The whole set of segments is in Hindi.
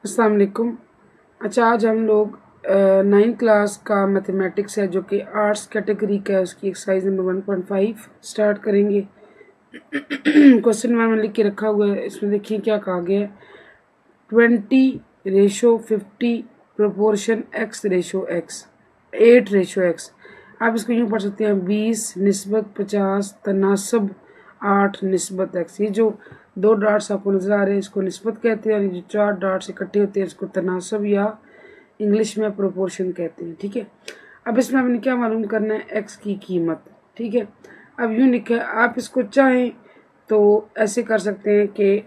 अस्सलाम वालेकुम। अच्छा, आज हम लोग 9th क्लास का मैथमेटिक्स है जो कि आर्ट्स कैटेगरी का है, उसकी एक्सरसाइज नंबर 1.5 स्टार्ट करेंगे। क्वेश्चन मैंने लिख के रखा हुआ है, इसमें देखिए क्या कहा गया है। 20:50 proportion x ratio x 8 ratio x। आप इसको यूँ पढ़ सकते हैं 20 निस्बत 50 तनासब 8 निस्बत x। ये जो दो डाट्स आपको नज़र आ रहे हैं इसको निस्बत कहते हैं, और जो चार डाट्स इकट्ठे होते हैं इसको तनासब या इंग्लिश में प्रोपोर्शन कहते हैं। ठीक है, अब इसमें हमने क्या मालूम करना है, x की कीमत। ठीक है, अब यूँ लिखा है, आप इसको चाहें तो ऐसे कर सकते हैं कि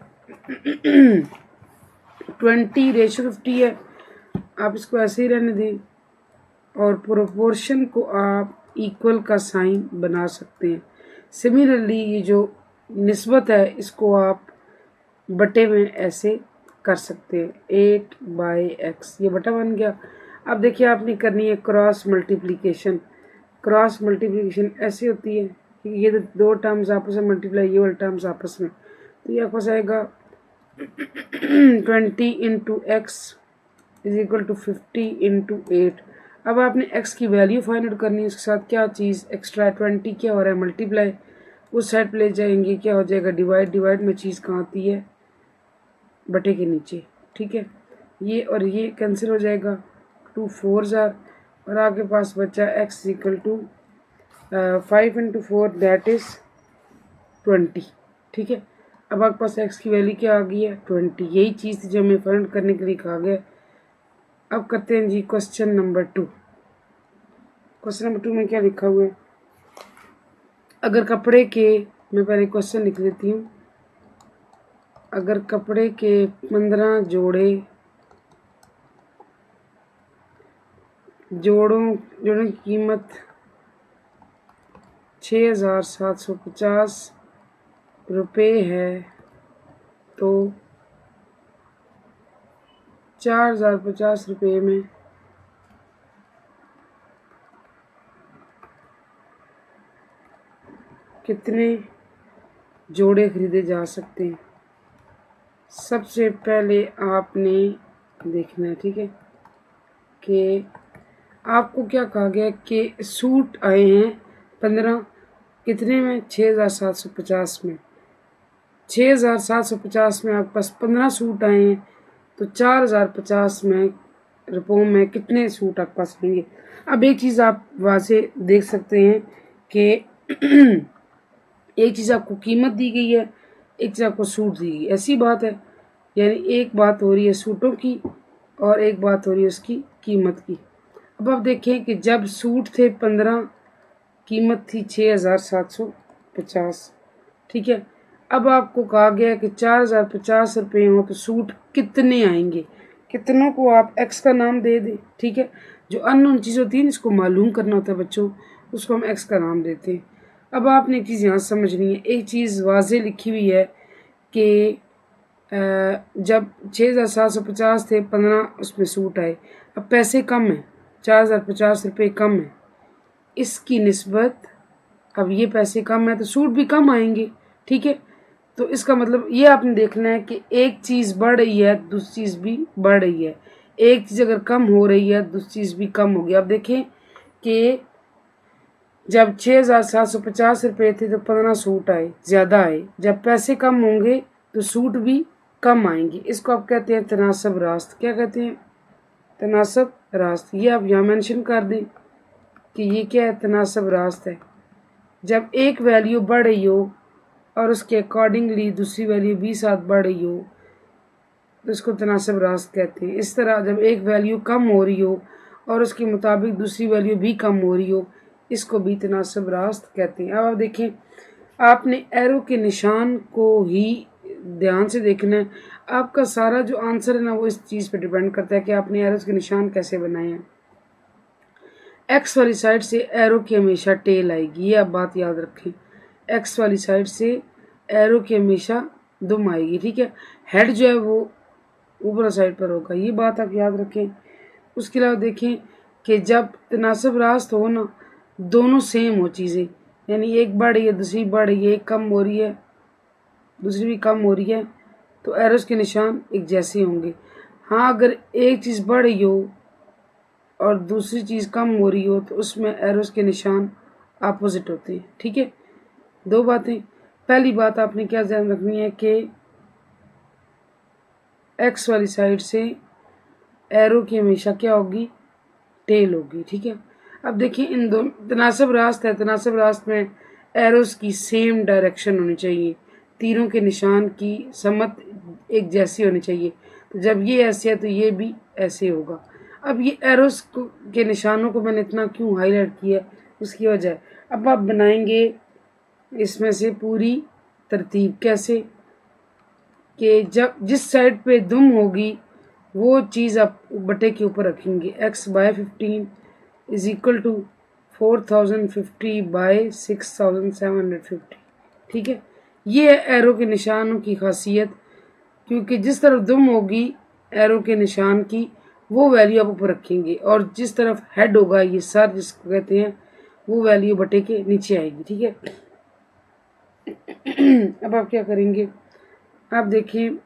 20:50 है, आप इसको ऐसे ही रहने दें और प्रोपोर्शन को आप इक्वल का साइन बना सकते हैं। सिमिलरली ये जो निस्बत है इसको आप बटे में ऐसे कर सकते हैं 8/x, ये बटा बन गया। अब देखिए आपने करनी है क्रॉस मल्टीप्लिकेशन। क्रॉस मल्टीप्लिकेशन ऐसे होती है कि ये दो टर्म्स आपस में मल्टीप्लाई, ये वाले टर्म्स आपस में, तो ये आपको आएगा 20 into X is equal to 50 into 8। अब आपने x की वैल्यू फाइंड आउट करनी है, उसके साथ क्या चीज़ एक्स्ट्रा 20 क्या हो रहा है मल्टीप्लाई, उस साइड पे ले जाएंगे, क्या हो जाएगा डिवाइड। डिवाइड में चीज़ कहाँ आती है, बटे के नीचे। ठीक है, ये और ये कैंसिल हो जाएगा, 2 4 जार, और आपके पास बचा x equal to 5 into 4 that is 20। ठीक है, अब आपके पास x की वैल्यू क्या आ गई है 20। यही चीज़ थी जो हमें फाइंड करने के लिए कहा गया। अब करते हैं जी क्वेश्चन नंबर 2। क्वेश्चन नंबर 2 में क्या लिखा हुआ है, अगर कपड़े के, मैं पहले क्वेश्चन लिख लेती हूँ। अगर कपड़े के 15 जोड़ों की कीमत 6,750 रुपये है तो 4,050 रुपये में कितने जोड़े खरीदे जा सकते हैं। सबसे पहले आपने देखना है, ठीक है, कि आपको क्या कहा गया कि सूट आए हैं 15, कितने में 6,750 में। 6,750 में आपके पास 15 सूट आए हैं तो 4,050 में रुपयों में कितने सूट आपके पास आएंगे। अब एक चीज़ आप वहाँ से देख सकते हैं कि एक चीज़ आपको कीमत दी गई है, एक चीज़ आपको सूट दी गई, ऐसी बात है। यानी एक बात हो रही है सूटों की और एक बात हो रही है उसकी कीमत की। अब आप देखें कि जब सूट थे 15, कीमत थी 6,750। ठीक है, अब आपको कहा गया कि 4,050 रुपये हो तो सूट कितने आएंगे। कितनों को आप एक्स का नाम दे दें। ठीक है, जो अननोन चीज़ होती है इसको मालूम करना होता है बच्चों, उसको हम एक्स का नाम देते हैं। अब आपने एक चीज़ यहाँ समझनी है, एक चीज़ वाजे लिखी हुई है कि जब 6,750 थे 15 उसमें सूट आए, अब पैसे कम हैं, 4,050 रुपये कम है, इसकी निस्बत अब ये पैसे कम है तो सूट भी कम आएंगे। ठीक है, तो इसका मतलब ये आपने देखना है कि एक चीज़ बढ़ रही है दूसरी चीज़ भी बढ़ रही है, एक चीज़ अगर कम हो रही है दूसरी चीज़ भी कम होगी। अब देखें कि जब 6,750 रुपये थे तो 15 सूट आए, ज़्यादा आए। जब पैसे कम होंगे तो सूट भी कम आएंगे। इसको आप कहते हैं तनासब रास्त। क्या कहते हैं, तनासब रास्त। ये आप यहाँ मेंशन कर दें कि ये क्या है, तनासब रास्त है। जब एक वैल्यू बढ़ रही हो और उसके अकॉर्डिंगली दूसरी वैल्यू भी साथ बढ़ रही हो तो इसको तनासब रास्त कहते हैं। इस तरह जब एक वैल्यू कम हो रही हो और उसके मुताबिक दूसरी वैल्यू भी कम हो रही हो, इसको भी तनासब रास्त कहते हैं। अब आप देखें, आपने एरो के निशान को ही ध्यान से देखना है। आपका सारा जो आंसर है ना वो इस चीज़ पर डिपेंड करता है कि आपने एरोस के निशान कैसे बनाए हैं। एक्स वाली साइड से एरो की हमेशा टेल आएगी, ये आप बात याद रखें। एक्स वाली साइड से एरो की हमेशा दुम आएगी। ठीक है, हेड जो है वो ऊपर साइड पर होगा, ये बात आप याद रखें। उसके अलावा देखें कि जब तनासब रास्त हो ना, दोनों सेम हो चीज़ें, यानी एक बढ़ रही है दूसरी बढ़ रही है, एक कम हो रही है दूसरी भी कम हो रही है, तो एरोस के निशान एक जैसे होंगे। हाँ, अगर एक चीज़ बढ़ रही हो और दूसरी चीज़ कम हो रही हो तो उसमें एरोस के निशान अपोजिट होते हैं। ठीक है, दो बातें। पहली बात आपने क्या ध्यान रखनी है कि एक्स वाली साइड से एरो की हमेशा क्या होगी, टेल होगी। ठीक है, अब देखिए इन दोनों तनासब रास्त है, तनासब रास्त में एरोस की सेम डायरेक्शन होनी चाहिए, तीरों के निशान की समत एक जैसी होनी चाहिए। तो जब ये ऐसे है तो ये भी ऐसे होगा। अब ये एरोस के निशानों को मैंने इतना क्यों हाईलाइट किया, उसकी वजह है। अब आप बनाएंगे इसमें से पूरी तरतीब कैसे, कि जब जिस साइड पे दुम होगी वो चीज़ आप बटे के ऊपर रखेंगे। x/15 is equal to 4050 bye 6750। ठीक है, ये है एरो के निशानों की खासियत, क्योंकि जिस तरफ दुम होगी एरो के निशान की वो वैल्यू आप ऊपर रखेंगे, और जिस तरफ हेड होगा, ये सर जिसको कहते हैं, वो वैल्यू बटे के नीचे आएगी। ठीक है, अब आप क्या करेंगे, आप देखें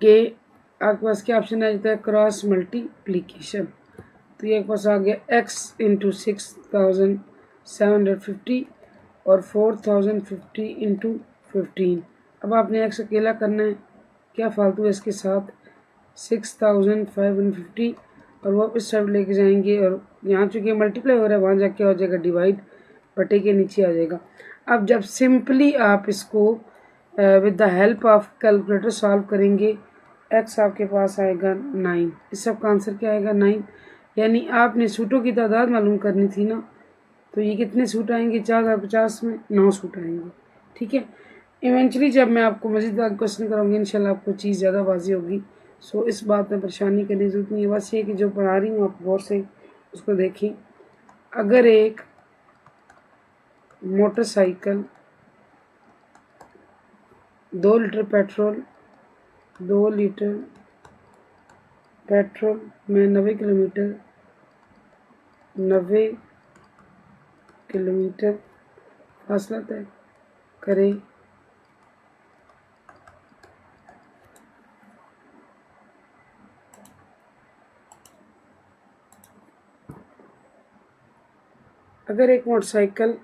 कि आपके पास क्या ऑप्शन आ जाता है, क्रॉस मल्टीप्लीकेशन। तो ये पास आ गया x इंटू 6750 और 4050 इंटू 15। अब आपने x अकेला करना है, क्या फालतू है इसके साथ 6550, और वो इस साइड लेके जाएंगे, और यहाँ चूँकि मल्टीप्लाई हो रहा है वहाँ जाके हो जाएगा डिवाइड, बटे के नीचे आ जाएगा। अब जब सिंपली आप इसको with the help of calculator solve करेंगे, x आपके पास आएगा 9। इस सब का आंसर क्या आएगा, 9। यानी आपने सूटों की तादाद मालूम करनी थी ना, तो ये कितने सूट आएंगे 4050 में, 9 सूट आएंगे। ठीक है, इवेंचुअली जब मैं आपको मज़ीद क्वेश्चन कराऊंगी इंशाल्लाह आपको चीज़ ज़्यादा वाज़ी होगी। सो इस बात में परेशानी करने की ज़रूरत नहीं है, बस ये कि जो पढ़ा रही हूँ आप गौर से उसको देखें। अगर एक मोटरसाइकिल 2 लीटर पेट्रोल में 90 किलोमीटर फासला तय करे, अगर एक मोटरसाइकिल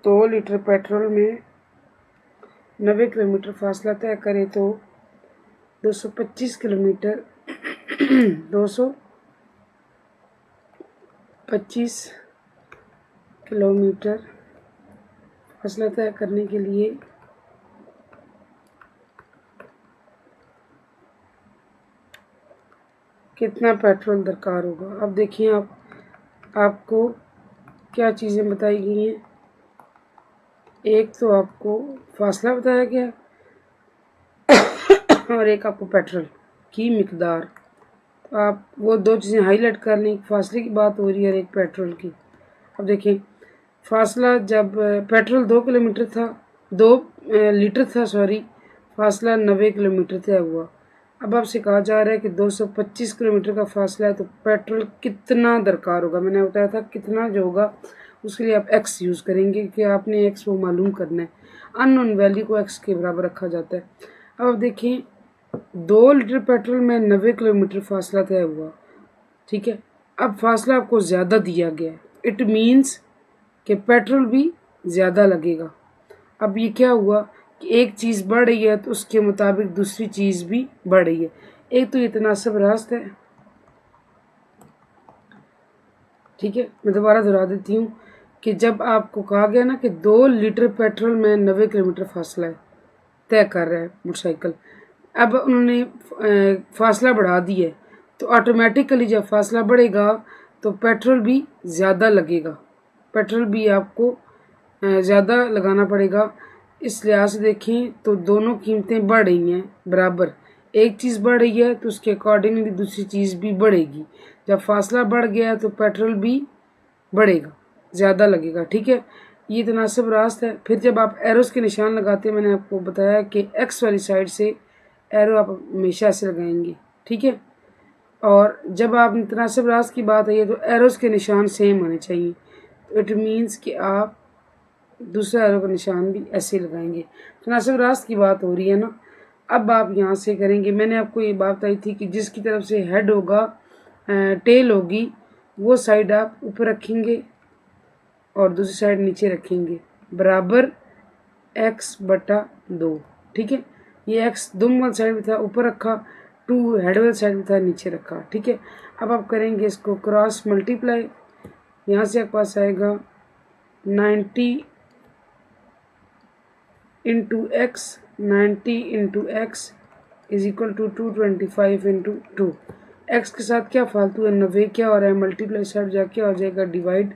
2 लीटर पेट्रोल में 90 किलोमीटर फासला तय करे तो 225 किलोमीटर 225 किलोमीटर फासला तय करने के लिए कितना पेट्रोल दरकार होगा। अब देखिए आपको क्या चीज़ें बताई गई हैं। एक तो आपको फासला बताया गया और एक आपको पेट्रोल की मिकदार। तो आप वो दो चीज़ें हाईलाइट कर लें, एक फासले की बात हो रही है और एक पेट्रोल की। अब देखिए फासला, जब पेट्रोल 2 किलोमीटर था, 2 लीटर था सॉरी, फासला 90 किलोमीटर तय हुआ। अब आपसे कहा जा रहा है कि 225 किलोमीटर का फासला है, तो पेट्रोल कितना दरकार होगा। मैंने बताया था कितना जो होगा उसके लिए आप एक्स यूज़ करेंगे, कि आपने एक्स वो मालूम करना है। अननोन वैल्यू को एक्स के बराबर रखा जाता है। अब देखिए 2 लीटर पेट्रोल में 90 किलोमीटर फासला तय हुआ। ठीक है, अब फासला आपको ज़्यादा दिया गया है, इट मीन्स कि पेट्रोल भी ज़्यादा लगेगा। अब ये क्या हुआ कि एक चीज़ बढ़ रही है तो उसके मुताबिक दूसरी चीज़ भी बढ़ रही है। एक तो ये तनासब रास्त है। ठीक है, मैं दोबारा दोहरा देती हूँ कि जब आपको कहा गया ना कि 2 लीटर पेट्रोल में 90 किलोमीटर फासला है तय कर रहा है मोटरसाइकिल, अब उन्होंने फासला बढ़ा दिया है, तो ऑटोमेटिकली जब फासला बढ़ेगा तो पेट्रोल भी ज़्यादा लगेगा, पेट्रोल भी आपको ज़्यादा लगाना पड़ेगा। इस लिहाज से देखें तो दोनों कीमतें बढ़ रही हैं बराबर। एक चीज़ बढ़ रही है तो उसके अकॉर्डिंगली दूसरी चीज़ भी बढ़ेगी। जब फासला बढ़ गया तो पेट्रोल भी बढ़ेगा, ज़्यादा लगेगा। ठीक है, ये तनासब रास्त है। फिर जब आप एरोस के निशान लगाते हैं, मैंने आपको बताया कि एक्स वाली साइड से एरो आप हमेशा ऐसे लगाएंगे। ठीक है, और जब आप तनासब रास्त की बात आई है तो एरोस के निशान सेम होने चाहिए। तो इट मीन्स कि आप दूसरा एरो का निशान भी ऐसे लगाएंगे। तनासब रास्त की बात हो रही है ना, अब आप यहाँ से करेंगे, मैंने आपको ये बात बताई थी कि जिसकी तरफ से हेड होगा, टेल होगी, वो साइड आप ऊपर रखेंगे और दूसरी साइड नीचे रखेंगे, बराबर x/2। ठीक है, ये x दुम वाली साइड में था ऊपर रखा, 2 हेड वाली साइड में था नीचे रखा। ठीक है, अब आप करेंगे इसको क्रॉस मल्टीप्लाई, यहाँ से आपके पास आएगा 90 into X, 90 into X is equal to 225 into 2। X के साथ क्या फालतू है, 90 क्या हो रहा है, मल्टीप्लाई साइड जाके हो जाएगा डिवाइड,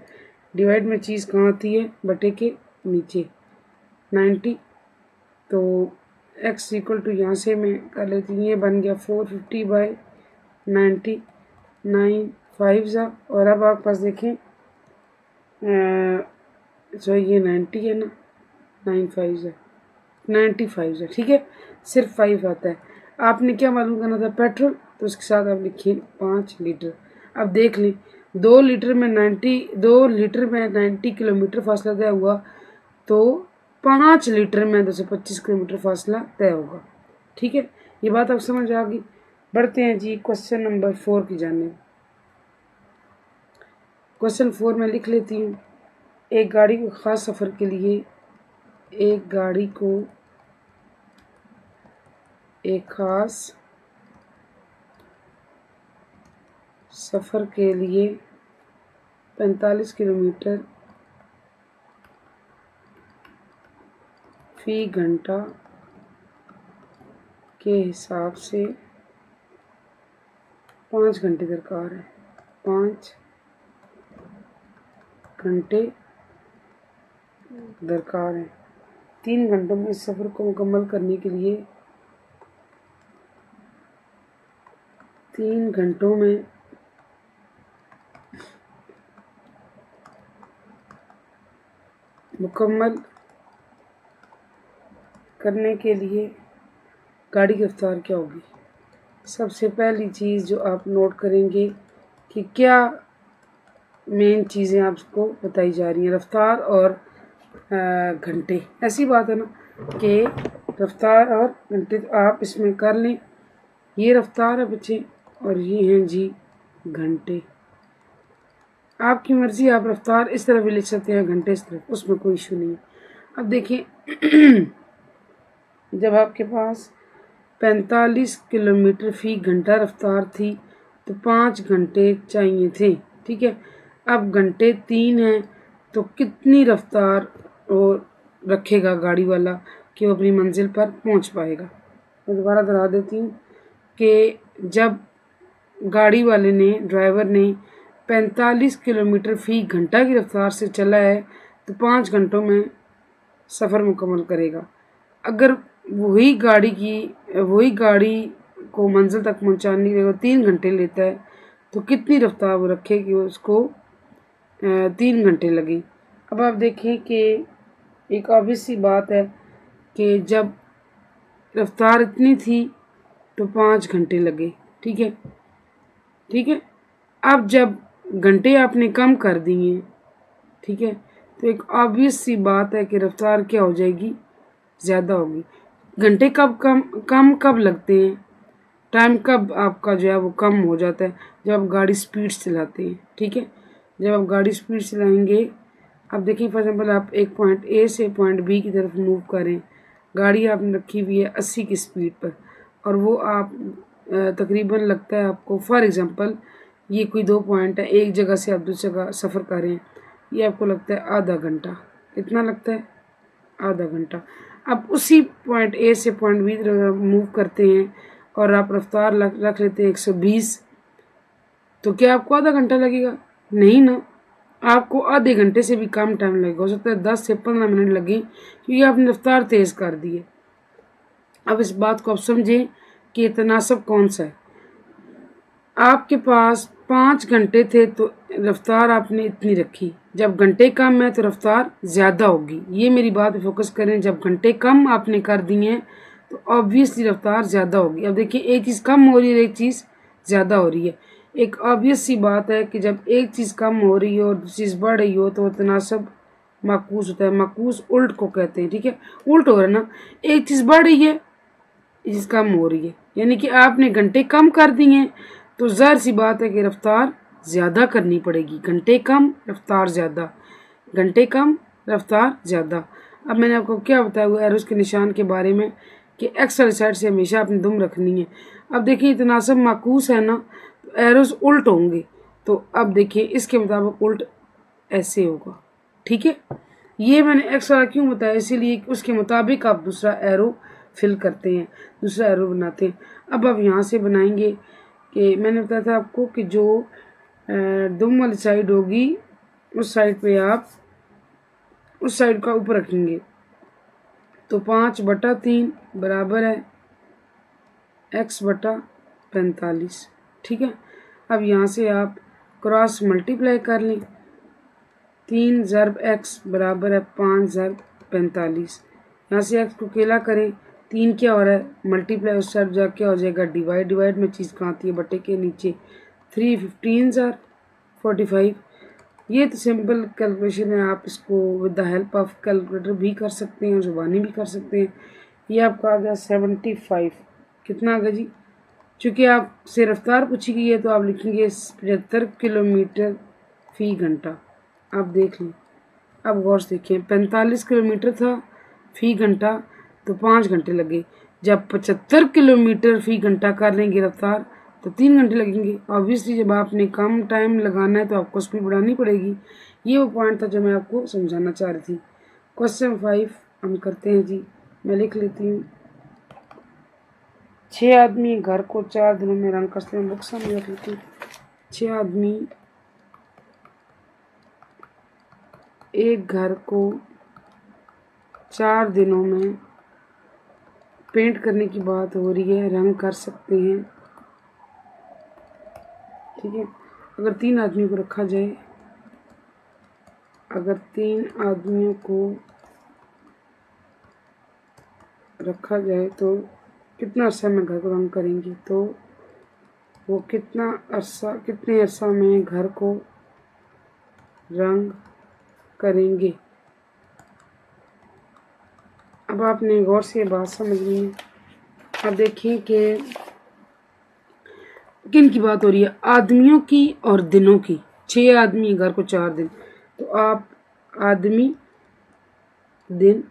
डिवाइड में चीज़ कहाँ आती है, बटे के नीचे 90। तो x इक्वल टू यहाँ से मैं कर लेती हूँ, ये बन गया 450/90, 9 5 ज़ा, और अब आपके पास देखें सो ये 90 है ना, 9 5 ज़ा 95 ज़ा। ठीक है, सिर्फ 5 आता है। आपने क्या मालूम करना था, पेट्रोल, तो उसके साथ आप लिखिए 5 लीटर। अब देख लें 2 लीटर में 90 किलोमीटर फासला तय हुआ, तो 5 लीटर में 225 किलोमीटर फासला तय होगा। ठीक है, ये बात आप समझ आ गई। बढ़ते हैं जी क्वेश्चन नंबर 4 की जानिब। क्वेश्चन 4 में लिख लेती हूँ, एक गाड़ी को ख़ास सफ़र के लिए, एक गाड़ी को एक ख़ास सफ़र के लिए 45 किलोमीटर फी घंटा के हिसाब से 5 घंटे दरकार है। 5 घंटे दरकार है। 3 घंटों में इस सफ़र को मुकम्मल करने के लिए 3 घंटों में मुकम्मल करने के लिए गाड़ी की रफ्तार क्या होगी। सबसे पहली चीज़ जो आप नोट करेंगे कि क्या मेन चीज़ें आपको बताई जा रही हैं, रफ्तार और घंटे। ऐसी बात है ना कि रफ्तार और घंटे, तो आप इसमें कर लें, ये रफ्तार है बच्चे और ये हैं जी घंटे। आपकी मर्ज़ी, आप रफ्तार इस तरफ भी लिख सकते हैं, घंटे इस तरफ, उसमें कोई इशू नहीं है। अब देखिए जब आपके पास 45 किलोमीटर फी घंटा रफ्तार थी तो 5 घंटे चाहिए थे। ठीक है, अब घंटे 3 हैं, तो कितनी रफ्तार और रखेगा गाड़ी वाला कि वो अपनी मंजिल पर पहुंच पाएगा। मैं दोबारा दोहरा देती हूँ कि जब गाड़ी वाले ने, ड्राइवर ने 45 किलोमीटर फी घंटा की रफ्तार से चला है तो 5 घंटों में सफ़र मुकम्मल करेगा। अगर वही गाड़ी को मंजिल तक पहुंचाने के लिए 3 घंटे लेता है तो कितनी रफ्तार वो रखे कि उसको 3 घंटे लगे। अब आप देखें कि एक ऑब्वियस सी बात है कि जब रफ्तार इतनी थी तो 5 घंटे लगे। ठीक है, ठीक है। अब जब घंटे आपने कम कर दिए, ठीक है, तो एक ऑब्वियस सी बात है कि रफ्तार क्या हो जाएगी, ज़्यादा होगी। घंटे कब लगते हैं, टाइम कब आपका जो है वो कम हो जाता है, जब आप गाड़ी स्पीड से चलाते हैं। ठीक है, जब आप गाड़ी स्पीड से चलाएंगे, अब देखिए फॉर एग्जाम्पल आप एक पॉइंट ए से पॉइंट बी की तरफ मूव करें, गाड़ी आपने रखी हुई है 80 की स्पीड पर, और वो आप तकरीबन लगता है आपको, फॉर एग्जांपल ये कोई 2 पॉइंट है, एक जगह से आप दूसरी जगह सफ़र कर रहे हैं, ये आपको लगता है आधा घंटा। कितना लगता है, आधा घंटा। अब उसी पॉइंट ए से पॉइंट बी मूव करते हैं और आप रफ्तार रख लेते हैं 120, तो क्या आपको आधा घंटा लगेगा? नहीं ना, आपको आधे घंटे से भी कम टाइम लगेगा। हो सकता है 10 से 15 मिनट लगे, क्योंकि आपने रफ्तार तेज़ कर दी है। अब इस बात को आप समझें कि तनासब कौन सा है। आपके पास 5 घंटे थे तो रफ्तार आपने इतनी रखी, जब घंटे कम है तो रफ्तार ज़्यादा होगी। ये मेरी बात पे फोकस करें, जब घंटे कम आपने कर दिए हैं तो ऑब्वियसली रफ्तार ज़्यादा होगी। अब देखिए एक चीज़ कम हो रही है, एक चीज़ ज़्यादा हो रही है। एक ऑब्वियस सी बात है कि जब एक चीज़ कम हो रही हो और दूसरी चीज़ बढ़ रही हो तो तनासब माकूस होता है। माकूस उल्ट को कहते हैं। ठीक है, उल्ट हो रहा है ना, एक चीज़ बढ़ रही है चीज़ कम हो रही है, यानी कि आपने घंटे कम कर दिए हैं, तो ज़ाहिर सी बात है कि रफ्तार ज़्यादा करनी पड़ेगी। घंटे कम रफ्तार ज़्यादा, घंटे कम रफ्तार ज़्यादा। अब मैंने आपको क्या बताया हुआ एरोस के निशान के बारे में कि एक्स वाली साइड से हमेशा अपनी दुम रखनी है। अब देखिए तनासब माकूस है ना, तो एरोस उल्ट होंगे। तो अब देखिए इसके मुताबिक उल्ट ऐसे होगा, ठीक है। ये मैंने एक्स वाला क्यों बताया, इसीलिए उसके मुताबिक आप दूसरा एरो फिल करते हैं, दूसरा एरो बनाते हैं। अब आप यहाँ से बनाएंगे कि मैंने बताया था आपको कि जो दुम वाली साइड होगी उस साइड पे आप उस साइड का ऊपर रखेंगे, तो 5/3 बराबर है x/45, ठीक है। अब यहाँ से आप क्रॉस मल्टीप्लाई कर लें, 3 ज़रब x बराबर है 5 ज़रब 45। यहाँ से x को अकेला करें, 3 क्या हो रहा है मल्टीप्लाई, उस साइड जा क्या हो जाएगा डिवाइड, डिवाइड में चीज़ कहाँ आती है बटे के नीचे, 3 15 ज़र 45। ये तो सिंपल कैलकुलेशन है, आप इसको with the help of calculator भी कर सकते हैं, ज़ुबानी भी कर सकते हैं। ये आपका आ गया 75। कितना आ गया जी, चूँकि आपसे रफ्तार पूछी गई है तो आप लिखेंगे 75 किलोमीटर फ़ी घंटा। आप देख लें, अब गौर से देखें, 45 किलोमीटर था फ़ी घंटा, तो 5 घंटे लगे। जब 75 किलोमीटर फ़ी घंटा कर लेंगे रफ्तार तो 3 घंटे लगेंगे। ऑब्वियसली जब आपने कम टाइम लगाना है तो आपको स्पीड बढ़ानी पड़ेगी। ये वो पॉइंट था जो मैं आपको समझाना चाह रही थी। क्वेश्चन 5 हम करते हैं जी, मैं लिख लेती हूँ। 6 आदमी घर को 4 दिनों में रंग करते हैं। बुक सामने रख लेती हूँ। 6 आदमी एक घर को 4 दिनों में पेंट करने की बात हो रही है, रंग कर सकते हैं, ठीक है। अगर 3 आदमियों को रखा जाए, अगर 3 आदमियों को रखा जाए तो कितना अरसा में घर को रंग करेंगे, तो वो कितने अरसा में घर को रंग करेंगे। अब आपने गौर से बात समझनी है। अब देखिए कि किन की बात हो रही है, आदमियों की और दिनों की। 6 आदमी घर को 4 दिन, तो आप आदमी दिन,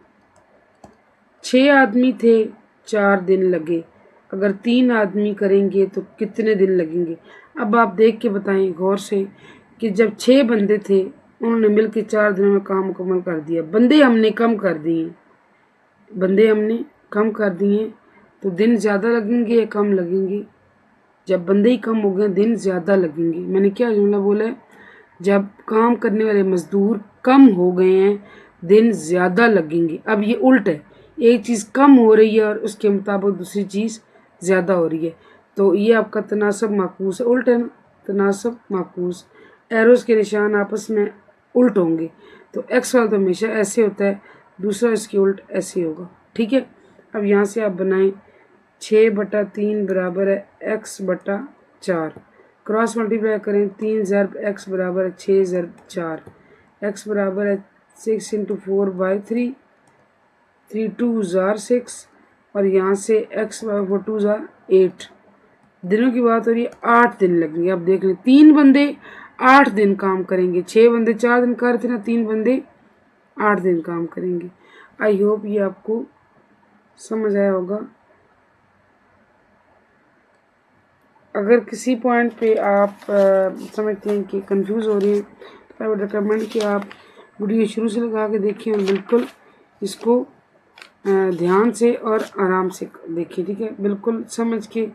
6 आदमी थे 4 दिन लगे, अगर 3 आदमी करेंगे तो कितने दिन लगेंगे। अब आप देख के बताएं गौर से कि जब 6 बंदे थे उन्होंने मिलकर 4 दिनों में काम मुकम्मल कर दिया, बंदे हमने कम कर दिए, तो दिन ज़्यादा लगेंगे या कम लगेंगे। जब बंदे ही कम हो गए दिन ज़्यादा लगेंगे। मैंने क्या जुमला बोला है, जब काम करने वाले मज़दूर कम हो गए हैं दिन ज़्यादा लगेंगे। अब ये उल्ट है, एक चीज़ कम हो रही है और उसके मुताबिक दूसरी चीज़ ज़्यादा हो रही है, तो ये आपका तनासब माकूस है, उल्ट है ना, तनासब माकूस। एरोस के निशान आपस में उल्ट होंगे, तो एक्स वाला तो हमेशा ऐसे होता है, दूसरा इसके उल्ट ऐसे होगा, ठीक है। अब यहाँ से आप बनाएं 6/3 बराबर है x/4, क्रॉस मल्टीप्लाई करें, 3 ज़रब x बराबर है 6 ज़रब 4, x बराबर है 6 × 4/3, 3 2 ज़ार 6, और यहाँ से x बराबर 2 ज़ार 8। दिनों की बात हो रही है, 8 दिन लगेंगे। अब देख लें, 3 बंदे 8 दिन काम करेंगे, 6 बंदे 4 दिन कर रहे थे ना, 3 बंदे 8 दिन काम करेंगे। आई होप ये आपको समझ आया होगा। अगर किसी पॉइंट पे आप समझते हैं कि कंफ्यूज हो रहे हैं तो आई वुड रिकमेंड कि आप वीडियो शुरू से लगा के देखें और बिल्कुल इसको ध्यान से और आराम से देखिए, ठीक है, बिल्कुल समझ के।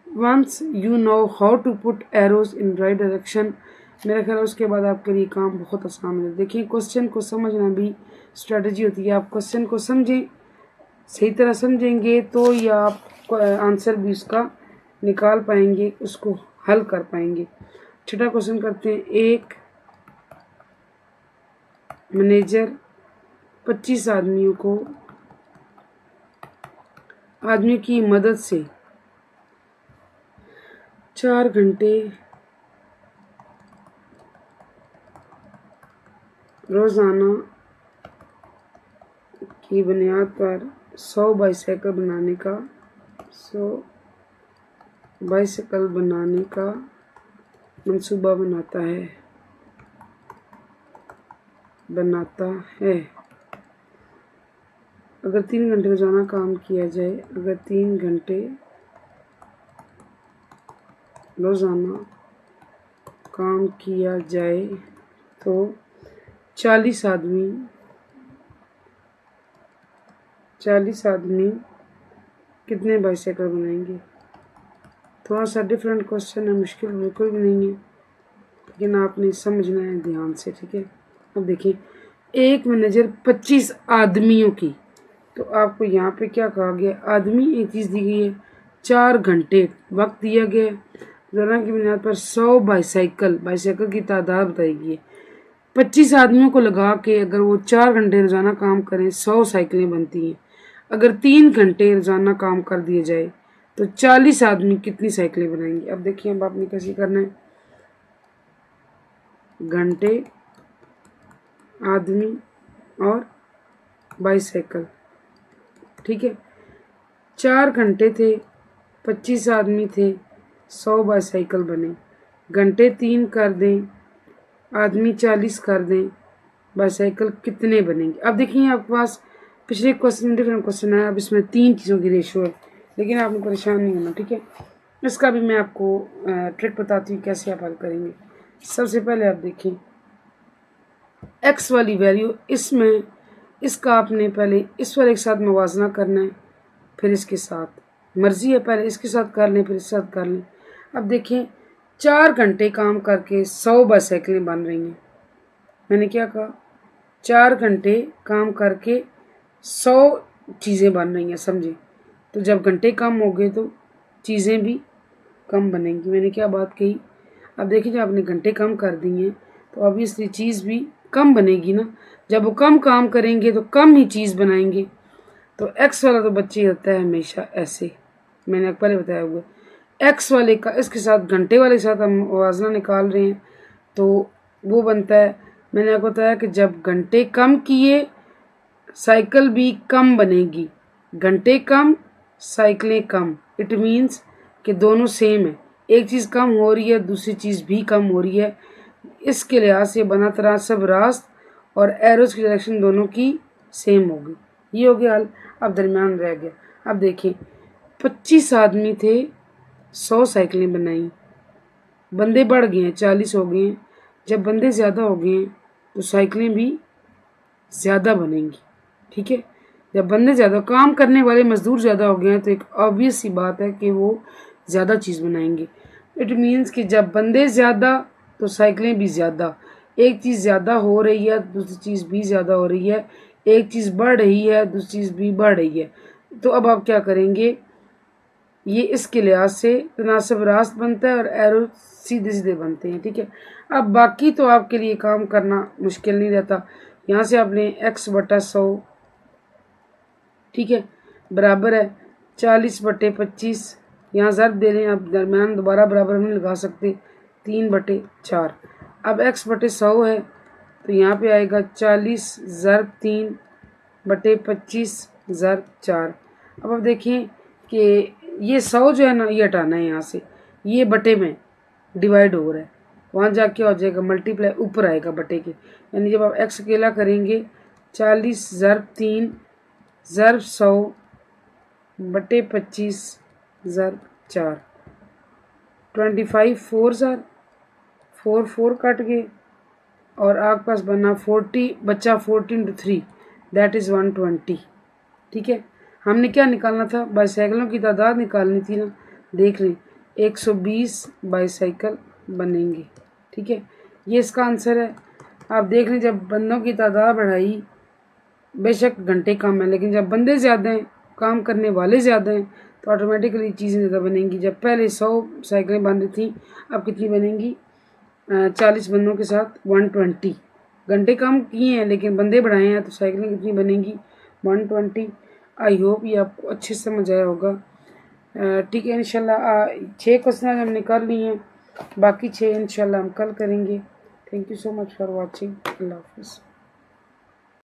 Once you know how to put arrows in right direction, मेरा ख्याल है उसके बाद आपके लिए काम बहुत आसान है। देखिए क्वेश्चन को समझना भी स्ट्रेटजी होती है, आप क्वेश्चन को समझें, सही तरह समझेंगे तो ये आप आंसर भी उसका निकाल पाएंगे, उसको हल कर पाएंगे। छठा क्वेश्चन करते हैं। एक मैनेजर 25 आदमियों की मदद से 4 घंटे रोज़ाना की बुनियाद पर 100 बाईसाइकिल बनाने का सो बाइसाइकिल बनाने का मंसूबा बनाता है। अगर 3 घंटे रोजाना काम किया जाए, अगर 3 घंटे रोजाना काम किया जाए तो 40 आदमी कितने बाइसाइकिल बनाएंगे। थोड़ा सा डिफरेंट क्वेश्चन है, मुश्किल बिल्कुल भी नहीं है, लेकिन आपने समझना है ध्यान से, ठीक है। अब देखिए, एक मैनेजर 25 आदमियों की, तो आपको यहाँ पे क्या कहा गया, आदमी एक चीज़ दी गई है, 4 घंटे वक्त दिया गया है, ज़रा की बुनियाद पर 100 बाइसाइकिल की तादाद बताई गई है। 25 आदमियों को लगा के अगर वो 4 घंटे रोज़ाना काम करें 100 साइकिलें बनती हैं। अगर 3 घंटे रोज़ाना काम कर दिए जाए तो 40 आदमी कितनी साइकिलें बनाएंगे। अब देखिए, अब आपने कैसे करना है, घंटे, आदमी और बाइसाइकिल, ठीक है। 4 घंटे थे, 25 आदमी थे, 100 बाइसाइकिल बने। घंटे 3 कर दें, आदमी 40 कर दें, बाइसाइकिल कितने बनेंगे। अब देखिए, आपके पास पिछले क्वेश्चन में डिफरेंट क्वेश्चन है, अब इसमें 3 चीज़ों की रेशो है, लेकिन आपने परेशान नहीं होना, ठीक है। इसका भी मैं आपको ट्रिक बताती हूँ कैसे आप हल करेंगे। सबसे पहले आप देखें, एक्स वाली वैल्यू इसमें, इसका आपने पहले इस वाले के साथ मुवाजना करना है, फिर इसके साथ, मर्जी है पहले इसके साथ कर लें फिर इसके साथ कर लें। अब देखें, 4 घंटे काम करके 100 बाइसाइकिलें बन रही हैं। मैंने क्या कहा, 4 घंटे काम करके 100 चीज़ें बन रही हैं, समझे। तो जब घंटे कम हो गए तो चीज़ें भी कम बनेंगी। मैंने क्या बात कही। अब देखिए, जब आपने घंटे कम कर दिए तो ऑब्वियसली चीज़ भी कम बनेगी ना। जब वो कम काम करेंगे तो कम ही चीज़ बनाएंगे। तो एक्स वाला तो बच्चे होता है हमेशा ऐसे, मैंने पहले बताया हुआ, एक्स वाले का इसके साथ घंटे वाले के साथ हम मुवाजना निकाल रहे हैं तो वो बनता है, मैंने आपको बताया कि जब घंटे कम किए साइकिल भी कम बनेगी, घंटे कम साइकिलें कम, इट मीन्स कि दोनों सेम है, एक चीज़ कम हो रही है दूसरी चीज़ भी कम हो रही है। इसके लिहाज से बना तनासब रास्त और एरोज की डायरेक्शन दोनों की सेम होगी। ये हो गया हल। अब दरमियान रह गया। अब देखिए, 25 आदमी थे, 100 साइकिलें बनाई, बंदे बढ़ गए हैं, 40 हो गए हैं। जब बंदे ज़्यादा हो गए हैं तो साइकिलें भी ज़्यादा बनेंगी, ठीक है। जब बंदे ज़्यादा, काम करने वाले मज़दूर ज़्यादा हो गए हैं तो एक ऑब्वियस सी बात है कि वो ज़्यादा चीज़ बनाएंगे। इट मीन्स कि जब बंदे ज़्यादा तो साइकिलें भी ज़्यादा, एक चीज़ ज़्यादा हो रही है दूसरी चीज़ भी ज़्यादा हो रही है, एक चीज़ बढ़ रही है दूसरी चीज़ भी बढ़ रही है। तो अब आप क्या करेंगे, ये इसके लिहाज से तनासब रास्त बनता है और एरो सीधे सीधे बनते हैं, ठीक है। अब बाकी तो आपके लिए काम करना मुश्किल नहीं रहता। यहाँ से आपने x/100, ठीक है, बराबर है 40/25, यहाँ ज़रब दे लें, आप दरमियान दोबारा बराबर नहीं लगा सकते, 3/4। अब x/100 है तो यहाँ पे आएगा 40 ज़रब 3/25 ज़रब 4। अब आप देखें कि ये 100 जो है ना, ये हटाना है यहाँ से, ये बटे में डिवाइड हो रहा है, वहाँ जाके हो जाएगा मल्टीप्लाई, ऊपर आएगा बटे के, यानी जब आप x अकेला करेंगे 40 ज़रब 3 ज़रब 100/25 ज़रब 4, 25 4 ज़र 4 4 कट गए और आपके पास बना 40, बचा 40 × 3 दैट इज़ 120, ठीक है। हमने क्या निकालना था, बाइसाइकिलों की तादाद निकालनी थी ना। देख लें, 120 बाइसाइकिल बनेंगे, ठीक है, ये इसका आंसर है। आप देख लें, जब बंदों की तादाद बढ़ाई, बेशक घंटे कम है लेकिन जब बंदे ज़्यादा हैं, काम करने वाले ज़्यादा हैं, तो ऑटोमेटिकली चीज़ें ज़्यादा बनेंगी। जब पहले 100 साइकिलें बन रही थी, अब कितनी बनेंगी, 40 बंदों के साथ 120। घंटे कम किए हैं लेकिन बंदे बढ़ाए हैं तो साइकिलें कितनी बनेंगी, 120। आई होप ये आपको अच्छे से समझ आया होगा, ठीक है। इंशाल्लाह 6 क्वेश्चन आज हमने कर लिए हैं, बाकी 6 इंशाल्लाह हम कल करेंगे। Thank you so much for watching. अल्लाह हाफ़िज़।